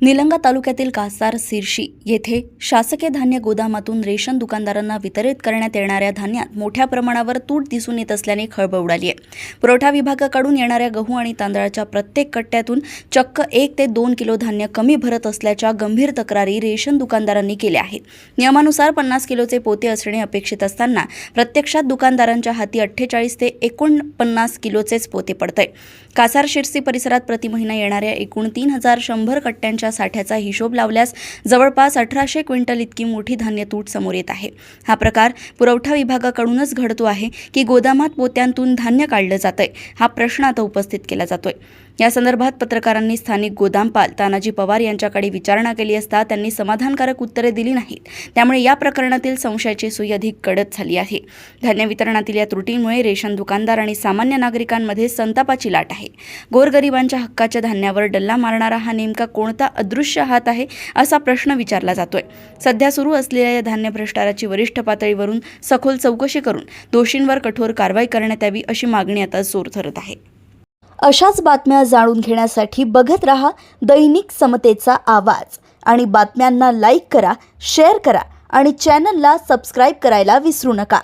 निलंगा तालुक्यातील कासार सिरशी येथे शासकीय धान्य गोदामातून रेशन दुकानदारांना वितरित करण्यात येणाऱ्या धान्यात मोठ्या प्रमाणावर तूट दिसून येत असल्याने खळबळ उडाली आहे। पुरवठा विभागाकडून येणाऱ्या गहू आणि तांदळाच्या प्रत्येक कट्ट्यातून चक्क 1 ते 2 किलो धान्य कमी भरत असल्याच्या गंभीर तक्रारी रेशन दुकानदारांनी केल्या आहेत। नियमानुसार 50 किलोचे पोते असणे अपेक्षित असताना प्रत्यक्षात दुकानदारांच्या हाती 48 ते 49 किलोचेच पोते पडतंय। कासार शिरसी परिसरात प्रति महिना येणाऱ्या एकूण 3100 कट्ट्यांच्या साठ्याचा हिशोब लावल्यास जवळपास 1800 क्विंटल इतकी मोठी धान्य तूट समोर येत आहे। हा प्रकार पुरवठा विभागाकडूनच घडतो आहे की गोदामात पोत्यांतून धान्य काढलं जातंय, हा प्रश्न आता उपस्थित केला जातोय। या संदर्भात पत्रकारांनी स्थानिक गोदामपाल तानाजी पवार यांच्याकडे विचारणा केली असता त्यांनी समाधानकारक उत्तरे दिली नाहीत। त्यामुळे या प्रकरणातील संशयाची सुई अधिक कडक झाली आहे। धान्य वितरणातील या त्रुटींमुळे रेशन दुकानदार आणि सामान्य नागरिकांमध्ये संतापाची लाट आहे। गोरगरिबांच्या हक्काच्या धान्यावर डल्ला मारणारा हा नेमका कोणता अदृश्य हात आहे, असा प्रश्न विचारला जातोय। सध्या सुरू असलेल्या या धान्य भ्रष्टाचाराची वरिष्ठ पातळीवरून सखोल चौकशी करून दोषींवर कठोर कारवाई करण्यात यावी, अशी मागणी आता जोर धरत आहे। अशाच बातम्या जाणून घेण्यासाठी बघत रहा दैनिक समतेचा आवाज आणि बातम्यांना लाईक करा, शेअर करा आणि चॅनलला सबस्क्राईब करायला विसरू नका।